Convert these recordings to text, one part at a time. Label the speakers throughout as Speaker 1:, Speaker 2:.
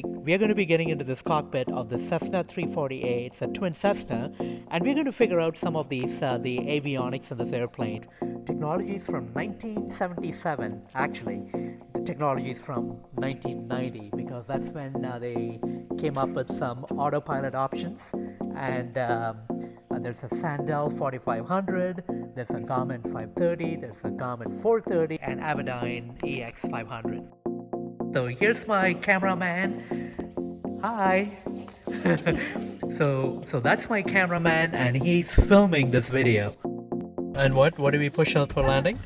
Speaker 1: We're going to be getting into this cockpit of the Cessna 340A. It's a Twin Cessna, and we're going to figure out some of these the avionics in this airplane. Technology is from 1977, actually. The technology is from 1990 because that's when they came up with some autopilot options. And there's a Sandell 4500, there's a Garmin 530, there's a Garmin 430, and Avidyne EX 500. So here's my cameraman. Hi. So that's my cameraman, and he's filming this video. And what do we push out for landing?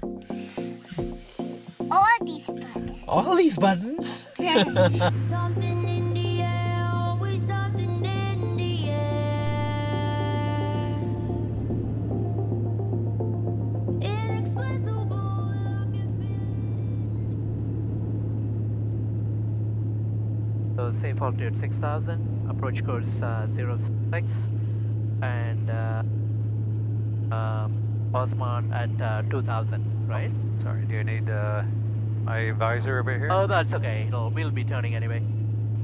Speaker 2: All these buttons.
Speaker 1: All these buttons?
Speaker 3: Something in the air, always something in the air. Inexplicable, I can feel it.
Speaker 1: So safe altitude 6000, approach course 06, and Osman at 2000, right?
Speaker 4: Sorry, do you need my visor over here?
Speaker 1: Oh, that's okay. We'll be turning anyway.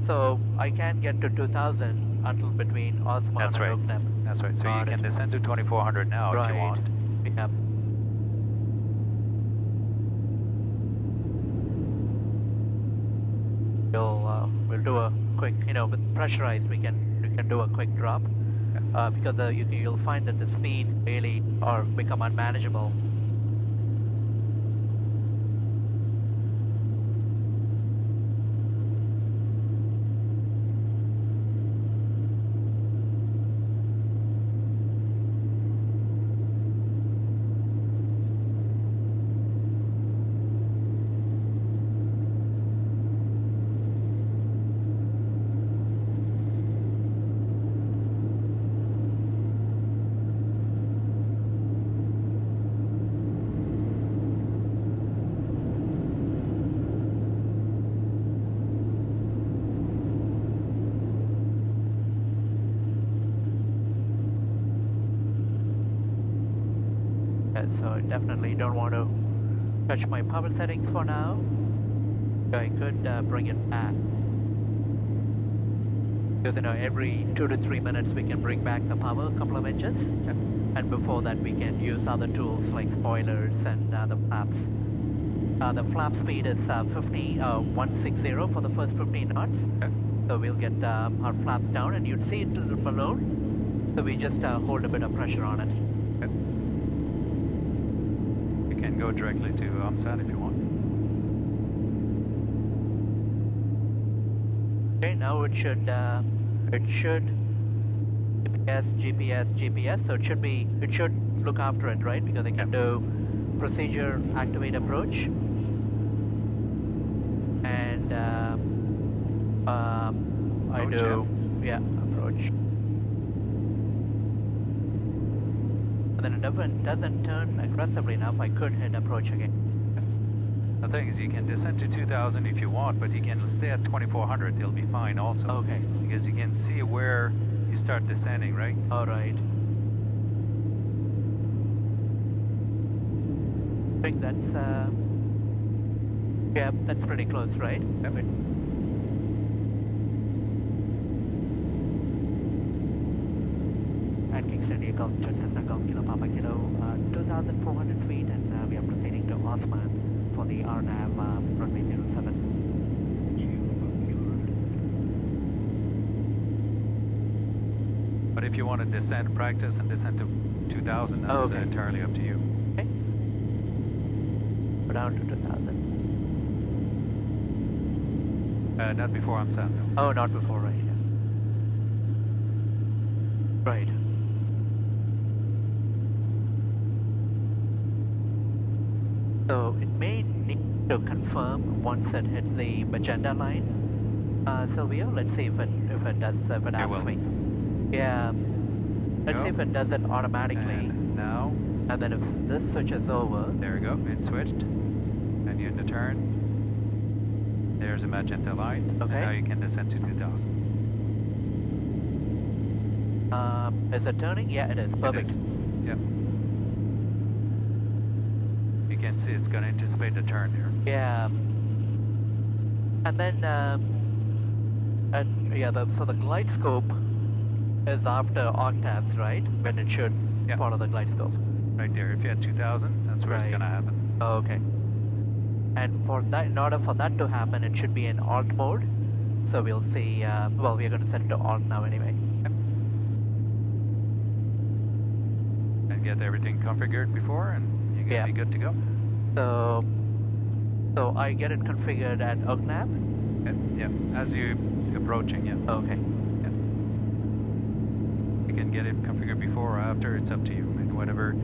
Speaker 1: So I can get to 2000 until between Osman
Speaker 4: That's
Speaker 1: and
Speaker 4: right.
Speaker 1: Oaknam.
Speaker 4: That's right. So
Speaker 1: Got
Speaker 4: you can
Speaker 1: it.
Speaker 4: descend to 2400 now if you want.
Speaker 1: Yep. We'll do a quick, with pressurized, we can do a quick drop, because you'll find that the speeds really become unmanageable. So I definitely don't want to touch my power settings for now. I could bring it back, because every 2 to 3 minutes we can bring back the power a couple of inches, and before that we can use other tools like spoilers and the flaps. The flap speed is 160 for the first 15 knots. So we'll get our flaps down, and you'd see it to the balloon. So we just hold a bit of pressure on it.
Speaker 4: You can go directly to OMSAT if you want.
Speaker 1: Okay, now it should GPS, so it should look after it, right? Because it can do procedure, activate approach, and approach. And then if it doesn't turn aggressively enough, I could hit approach again.
Speaker 4: The thing is, you can descend to 2000 if you want, but you can stay at 2400. You'll be fine also.
Speaker 1: Okay.
Speaker 4: Because you can see where you start descending, right?
Speaker 1: All right. I think that's yeah, that's pretty close, right?
Speaker 4: Yep.
Speaker 1: At Kingston, Golf Cessna Golf Kilo Papa Kilo, 2,400 feet, and we are proceeding to Osman for the RNAV runway 07.
Speaker 4: But if you want to descend, practice and descend to 2000, that's
Speaker 1: Okay.
Speaker 4: entirely up to you.
Speaker 1: Okay. Go down to 2,000.
Speaker 4: Not before OMSAT, though.
Speaker 1: Oh, not before, right? Yeah. Right. So it may need to confirm once it hits the magenta line. Silvio, let's see if it asks
Speaker 4: will.
Speaker 1: me. Yeah. Let's see if it does it automatically.
Speaker 4: And now,
Speaker 1: And then if this switches over,
Speaker 4: there we go. It switched. And you hit the turn. There's a magenta line.
Speaker 1: Okay.
Speaker 4: And now you can descend to 2000.
Speaker 1: is it turning? Yeah, it is. Perfect.
Speaker 4: It is. Yep. You can see it's going to anticipate the turn here.
Speaker 1: Yeah. And then Yeah, so the glide scope is after octaves, right? When it should
Speaker 4: Yeah.
Speaker 1: follow the glide scope.
Speaker 4: Right there. If you had 2000, that's where it's
Speaker 1: Right.
Speaker 4: gonna happen.
Speaker 1: Oh, okay. And for that, in order for that to happen, it should be in alt mode. So we'll see. Well, we're going to set it to alt now anyway.
Speaker 4: And get everything configured before, and you're gonna
Speaker 1: Yeah.
Speaker 4: be good to go.
Speaker 1: So I get it configured at RNAV.
Speaker 4: Yeah. As you approaching, yeah.
Speaker 1: Okay.
Speaker 4: You can get it configured before or after. It's up to you. And whatever.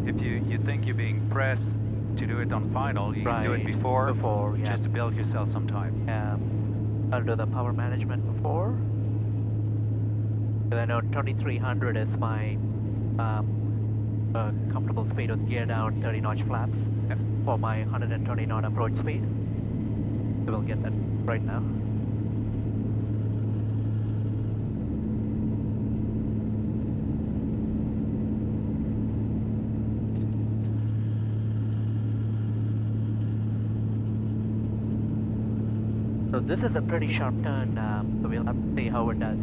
Speaker 4: If you think you're being pressed to do it on final, you can do it
Speaker 1: Right.
Speaker 4: before.
Speaker 1: Before, yeah.
Speaker 4: Just to build yourself some time.
Speaker 1: I'll do the power management before. Because I know 2300 is my comfortable speed with gear down 30 notch flaps
Speaker 4: Yep.
Speaker 1: for my 120 knot approach speed. So we'll get that right now. So this is a pretty sharp turn, so we'll have to see how it does.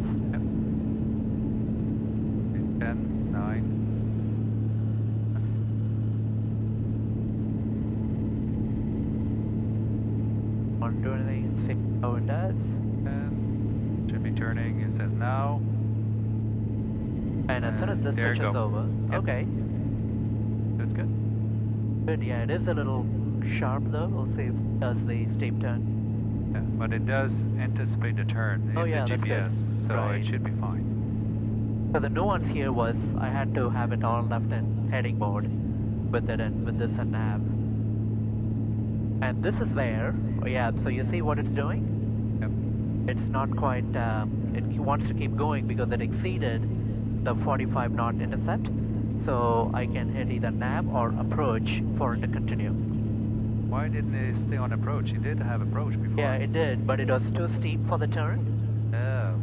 Speaker 4: 10, 9.
Speaker 1: Want to do anything and see how it does.
Speaker 4: And should be turning. It says now.
Speaker 1: And as soon as this
Speaker 4: There you
Speaker 1: switches
Speaker 4: go.
Speaker 1: over,
Speaker 4: Yep.
Speaker 1: okay.
Speaker 4: That's good.
Speaker 1: Good, yeah, it is a little sharp though. We'll see if it does the steep turn.
Speaker 4: Yeah, but it does anticipate the turn
Speaker 1: Oh,
Speaker 4: in
Speaker 1: yeah,
Speaker 4: the
Speaker 1: that's good.
Speaker 4: GPS, so
Speaker 1: Right.
Speaker 4: it should be fine.
Speaker 1: So the nuance here was I had to have it all left in heading mode with it and with this and nav. And this is there. Oh, yeah, so you see what it's doing?
Speaker 4: Yep.
Speaker 1: It's not quite, it wants to keep going because it exceeded the 45 knot intercept. So I can hit either nav or approach for it to continue.
Speaker 4: Why didn't it stay on approach? It did have approach before.
Speaker 1: Yeah, it did, but it was too steep for the turn.
Speaker 4: Oh.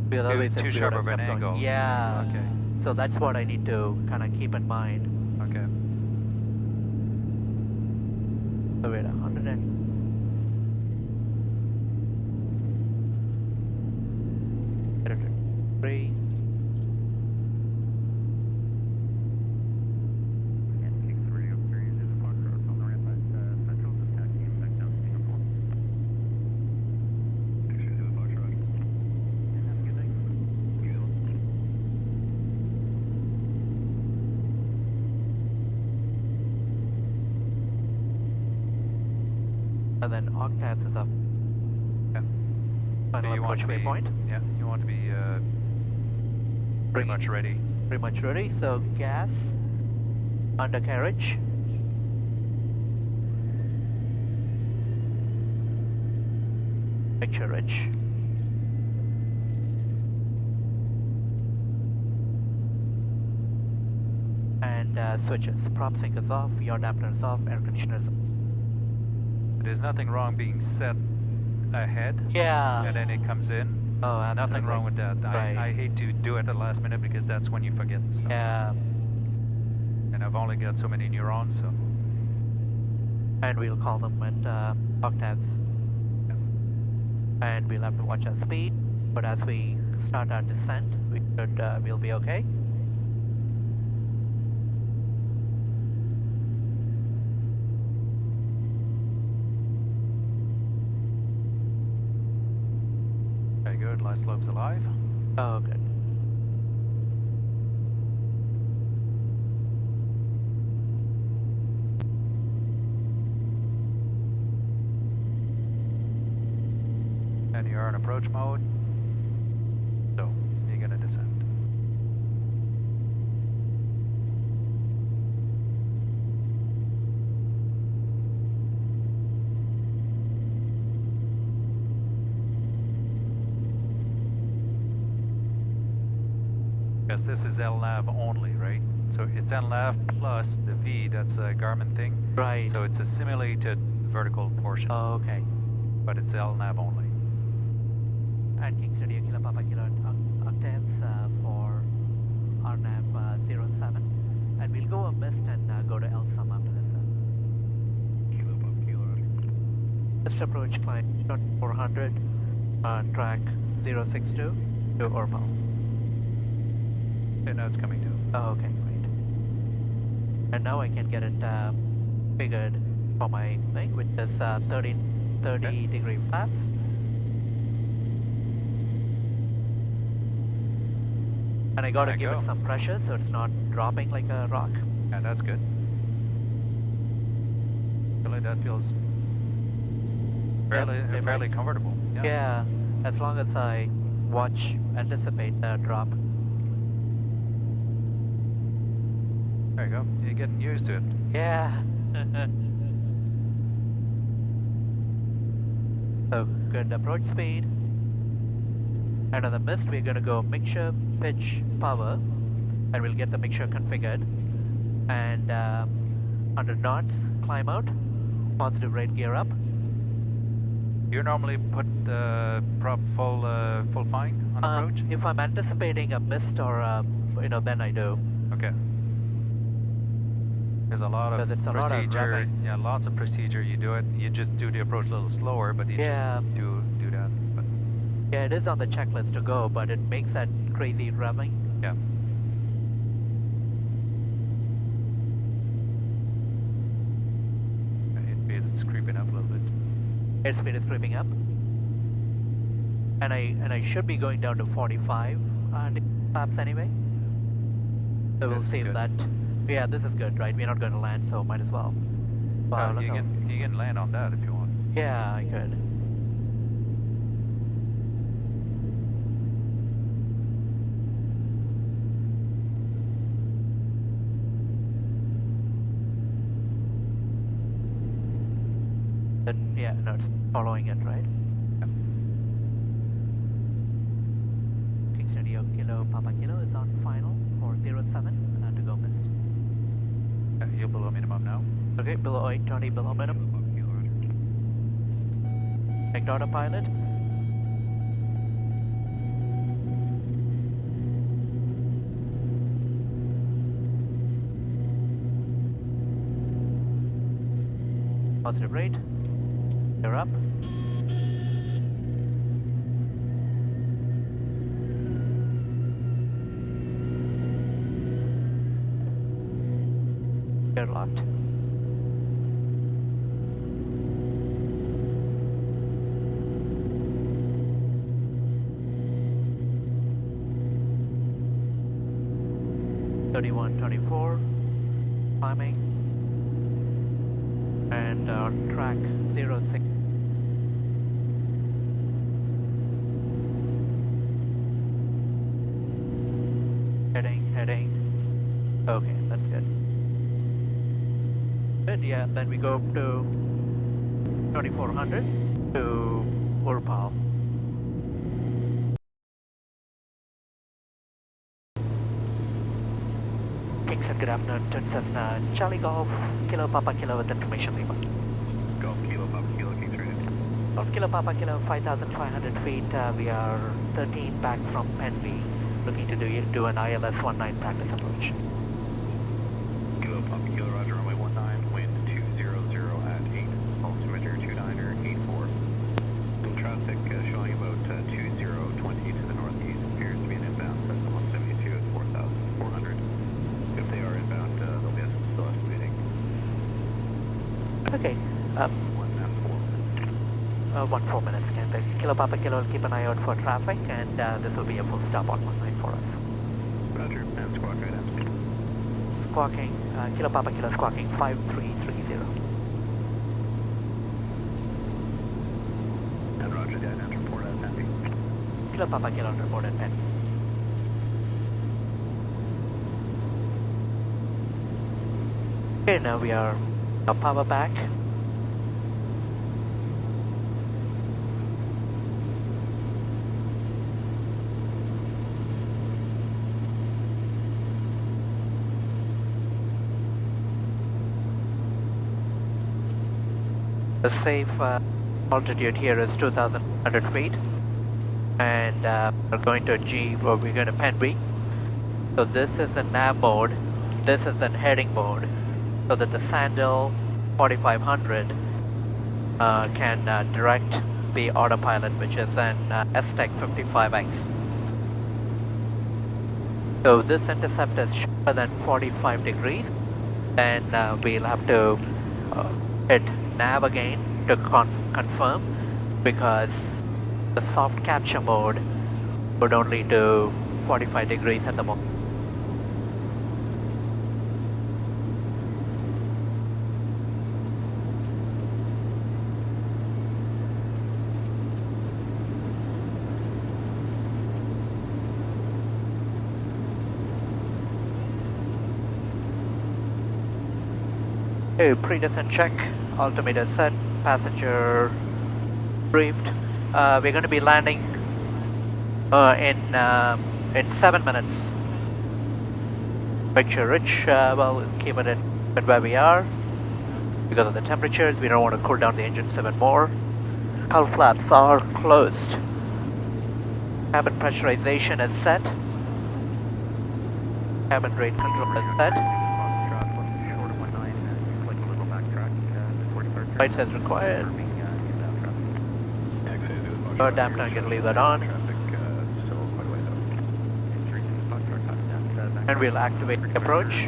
Speaker 1: Because
Speaker 4: Too-
Speaker 1: otherwise it
Speaker 4: too
Speaker 1: would
Speaker 4: sharp
Speaker 1: have
Speaker 4: of an
Speaker 1: kept going.
Speaker 4: angle.
Speaker 1: Yeah.
Speaker 4: Okay.
Speaker 1: So that's what I need to kind of keep in mind.
Speaker 4: Okay.
Speaker 1: So wait, 100 and... 3. And then octaves is up.
Speaker 4: Yeah.
Speaker 1: Final
Speaker 4: you want
Speaker 1: approach
Speaker 4: to be,
Speaker 1: waypoint.
Speaker 4: yeah, you want to be pretty much ready.
Speaker 1: Pretty much ready. So gas, undercarriage. Picture rich. And switches. Prop sync is off, yaw dampener is off, air conditioner is off.
Speaker 4: There's nothing wrong being set ahead.
Speaker 1: Yeah.
Speaker 4: And then it comes in.
Speaker 1: Oh, absolutely.
Speaker 4: Nothing wrong with that.
Speaker 1: Right.
Speaker 4: I hate to do it at the last minute because that's when you forget stuff.
Speaker 1: Yeah.
Speaker 4: And I've only got so many neurons, so.
Speaker 1: And we'll call them at octaves. And we'll have to watch our speed. But as we start our descent, we'll be okay.
Speaker 4: Very good. Last slope's alive.
Speaker 1: Oh, good.
Speaker 4: And you're in approach mode. So you're gonna descend. Because this is LNAV only, right? So it's LNAV plus the V, that's a Garmin thing.
Speaker 1: Right.
Speaker 4: So it's a simulated vertical portion,
Speaker 1: Oh, okay.
Speaker 4: but it's LNAV only.
Speaker 1: And King Studio Kilo Papa Kilo octaves for RNAV 07. And we'll go a mist and go to LSUM after this. Just approach climb 400. track 062 to Orpal.
Speaker 4: Okay, now it's coming to.
Speaker 1: Oh, okay, great. And now I can get it figured for my thing, which is 30
Speaker 4: Okay.
Speaker 1: degree flaps. And I gotta
Speaker 4: There you
Speaker 1: give
Speaker 4: go.
Speaker 1: it some pressure so it's not dropping like a rock.
Speaker 4: Yeah, that's good. Really, that feels fairly
Speaker 1: it
Speaker 4: fairly
Speaker 1: might-
Speaker 4: comfortable. Yeah.
Speaker 1: Yeah, as long as I anticipate the drop.
Speaker 4: There you go. You're getting used to it.
Speaker 1: Yeah. So good approach speed. And on the mist, we're gonna go mixture, pitch, power, and we'll get the mixture configured. And 100 knots, climb out, positive rate gear up.
Speaker 4: You normally put the prop full fine on approach?
Speaker 1: If I'm anticipating a mist or then I do.
Speaker 4: Okay. There's a lot of
Speaker 1: Because it's a lot of
Speaker 4: procedure.
Speaker 1: revving.
Speaker 4: Yeah, lots of procedure. You do it. You just do the approach a little slower, but you
Speaker 1: Yeah.
Speaker 4: just do that. But
Speaker 1: Yeah, it is on the checklist to go, but it makes that crazy revving.
Speaker 4: yeah. It's creeping up a little bit.
Speaker 1: Airspeed is creeping up. And I should be going down to 45 flaps anyway. So we'll
Speaker 4: This is
Speaker 1: save
Speaker 4: good.
Speaker 1: that. Yeah, this is good, right? We're not going to land, so might as well. Wow, look
Speaker 4: you
Speaker 1: how-
Speaker 4: can land on that if you want.
Speaker 1: Yeah, I could. Then, yeah, no, it's following it, right? Kingston Kilo Papa Kilo is on final for 07 to go missed.
Speaker 4: You're below minimum now.
Speaker 1: Okay, below 820, below minimum. Ignore pilot. Positive rate. You're up. You're locked. Thirty-one, 24, climbing, and on track 06. Heading. Okay, that's good. Good, yeah, then we go up to 2400 to Urpal. Kingston, good afternoon, Twin Cessna, Charlie Golf, Kilo Papa Kilo with information lever.
Speaker 4: Golf Kilo Papa Kilo Kingston.
Speaker 1: Golf Kilo Papa Kilo, 5,500 feet, we are 13 back from Penby, looking to do an ILS 19 practice approach.
Speaker 2: Kilo Papa Kilo, Roger, runway 19, wind 200 at 8, altimeter 29er 84. Some traffic showing about 2020 to the northeast, appears to be an inbound Cessna 172 at 4,400. If they are inbound, they'll be still estimating
Speaker 1: Okay, 4 minutes, can they? Kilo Papa Kilo will keep an eye out for traffic, and this will be a full stop on 19 for us.
Speaker 2: Roger, and squawk right at
Speaker 1: Squawking, Kilo Papa Kilo squawking 5330.
Speaker 2: and Roger, the INAT report at Penby.
Speaker 1: Kilo Papa Kilo report at Penn. Okay, now we are power back. The safe altitude here is 2,100 feet, and we're going to we're going to Penby. So this is the nav mode, this is the heading mode, so that the Sandal 4500 can direct the autopilot, which is an STEC 55X. So this intercept is shorter than 45 degrees, and we'll have to hit nav again to confirm, because the soft capture mode would only do 45 degrees at the moment. Okay, pre-descent check, altimeter set, passenger briefed. We're going to be landing in 7 minutes. Picture rich, well, keep it at where we are. Because of the temperatures, we don't want to cool down the engines even more. Hull flaps are closed. Cabin pressurization is set. Cabin rate control is set. Right as required. Dampener, I'm going to leave that on. And we'll activate the approach.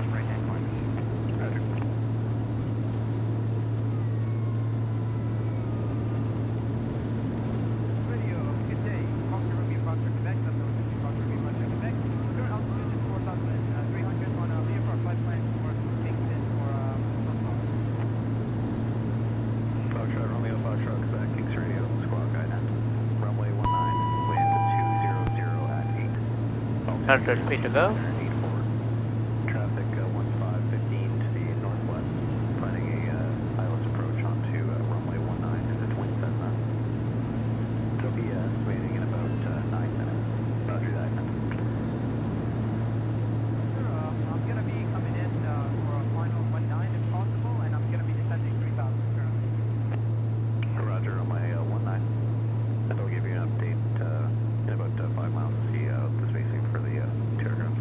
Speaker 1: Another feet to go.
Speaker 2: Traffic 1515 to the northwest, finding a ILS approach onto runway 19 to the Twin Cessna. They'll be waiting in about 9 minutes. Roger that.
Speaker 5: I'm going to be coming in for a final 19 if possible, and I'm going to be descending 3000 currently.
Speaker 2: Roger, on my 19. And I'll give you an update in about 5 miles to see the spacing for the two aircraft.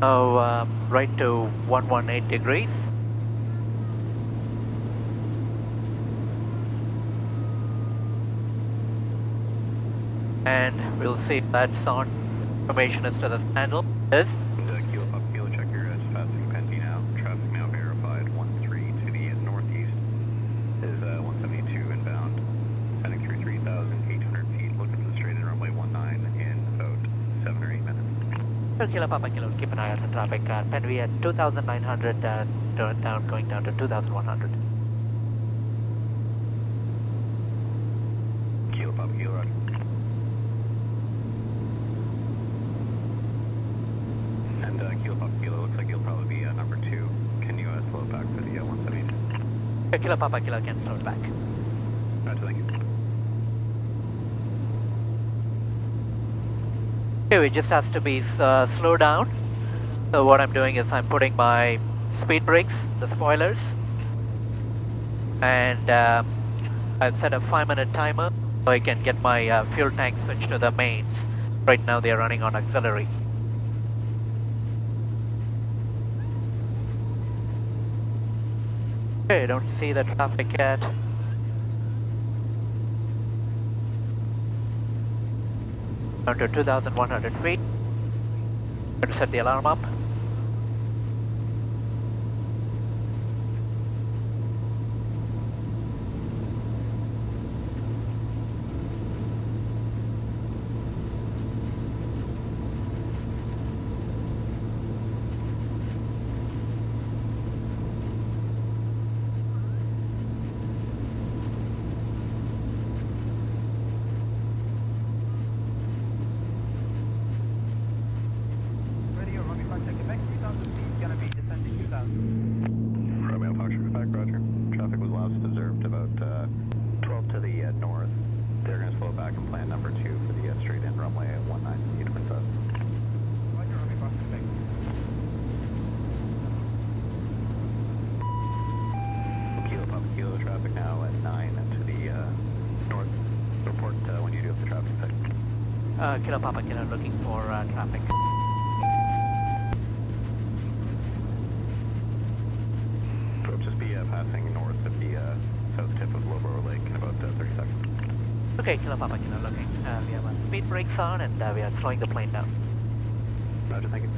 Speaker 1: Now, right to 118 degrees. And we'll see if that's on. Information is to the handle. This.
Speaker 2: Kilo checker is passing Penty now. Traffic now verified 13 to the northeast. Is 172 inbound. Heading through 3,800 feet. Looking for the straight in runway 19 in about 7 or 8 minutes.
Speaker 1: Kilo Papa Kilo, keep an eye out on traffic. Penwy at 2,900, going down to 2,100.
Speaker 2: Kilo Papa Kilo, roger. And Kilo Papa Kilo, looks like you'll probably be number 2. Can you slow it back for the 172?
Speaker 1: Kilo Papa Kilo can slow it back.
Speaker 2: Roger, thank you.
Speaker 1: Okay, it just has to be slowed down. So what I'm doing is I'm putting my speed brakes, the spoilers, and I've set a 5-minute timer so I can get my fuel tank switched to the mains. Right now they're running on auxiliary. Okay, don't see the traffic yet. Down to 2,100 feet. Going to set the alarm up.
Speaker 5: Radio, Romeo contact
Speaker 1: Kilo Papa Kilo looking for traffic.
Speaker 2: We'll just be passing north of the south tip of Lowborough Lake in about 30 seconds.
Speaker 1: Okay, Kilo Papa Kilo looking. We have speed brakes on and we are slowing the plane down.
Speaker 2: Roger, thank you.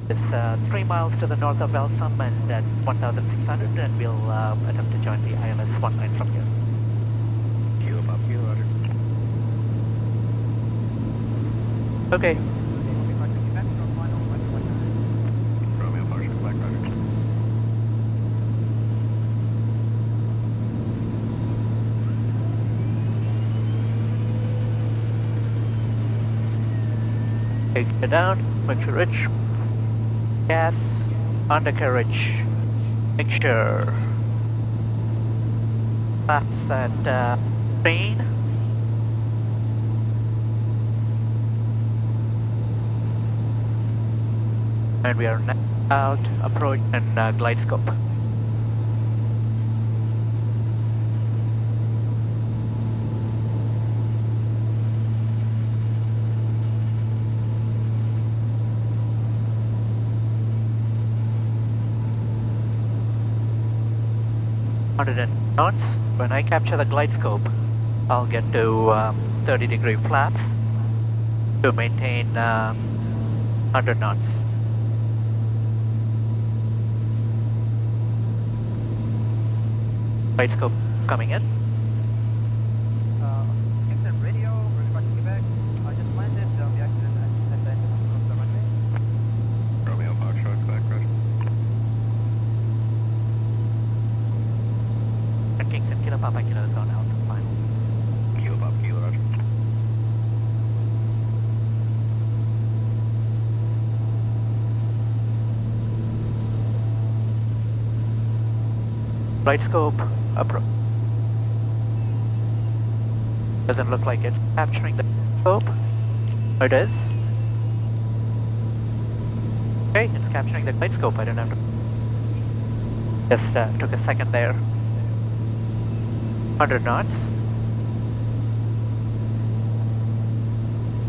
Speaker 1: It's 3 miles to the north of Elsom and at 1,600, and we'll attempt to join the ILS 19 from here.
Speaker 2: Kilo Papa Kilo, roger.
Speaker 1: Okay,
Speaker 5: Requesting Quebec for final runway 19.
Speaker 2: Romeo Foxtrot, Quebec, roger.
Speaker 1: take it down, make sure it's gas, undercarriage, make sure that's that train. And we are now out, approach and glide scope. Knots. When I capture the glide scope, I'll get to 30-degree flaps to maintain 100 knots. Glide scope coming in.
Speaker 5: Kingston Radio, requesting Quebec. I just landed the accident at the end of the runway.
Speaker 2: Romeo Foxtrot, Quebec, roger.
Speaker 1: And Kingston, Kilo Papa Kilo is on out. Fine.
Speaker 2: Kilo Papa Kilo, roger.
Speaker 1: Glide scope approach. Doesn't look like it's capturing the scope. It is. Okay, it's capturing the glide scope. I don't have to. Just took a second there. 100 knots.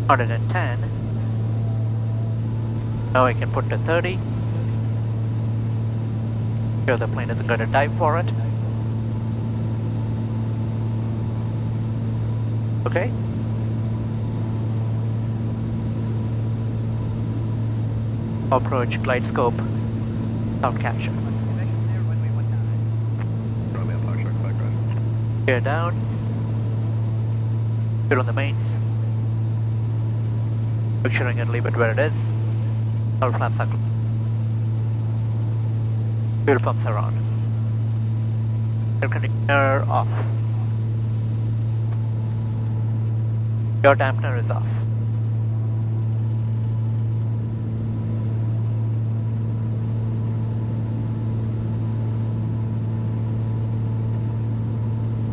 Speaker 1: 110. Now I can put to 30. Sure the plane isn't going to dive for it. Okay. Approach glide scope. Sound capture.
Speaker 5: Quebec is clear, runway 19.
Speaker 2: Romeo Foxtrot, Quebec, roger.
Speaker 1: Gear down. Gear on the mains. Make sure I can leave it where it is. All flaps are closed. Fuel pumps are on. Air conditioner off. Your dampener is off.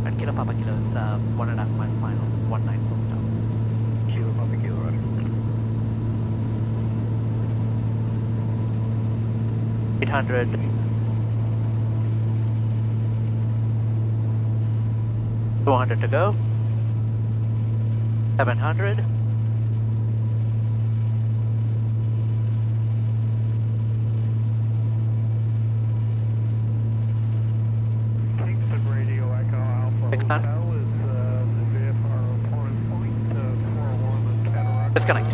Speaker 1: And Kilo Papa Kilo is 1.5 mile final, 19 full stop.
Speaker 2: Kilo Papa Kilo, roger.
Speaker 1: 800. 200 to go. 700.
Speaker 6: Kingston Radio Echo Alpha
Speaker 1: 600.
Speaker 6: Hotel is the VFR reporting point 401 and Cataract.
Speaker 1: Disconnect.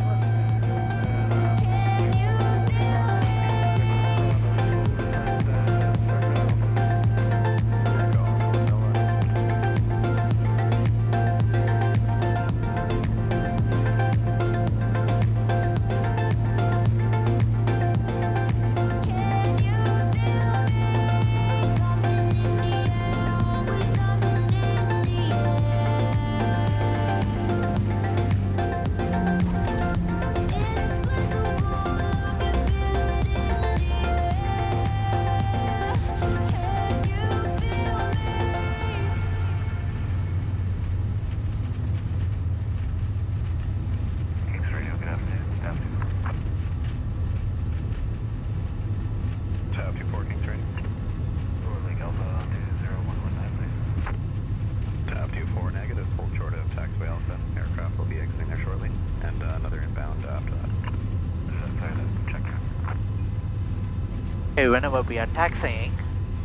Speaker 1: Okay, whenever we are taxiing,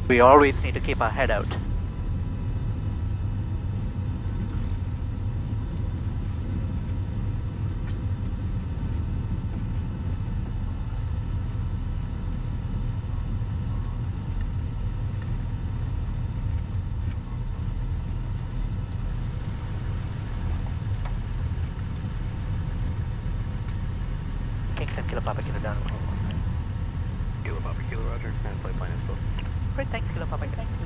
Speaker 1: we always need to keep our head out. Kingston, Kilo Papa, Kilo down.
Speaker 2: Kilo Papa, Kilo Roger, and flight plan is booked.
Speaker 1: Great, thanks, Kilo Papa. Thanks.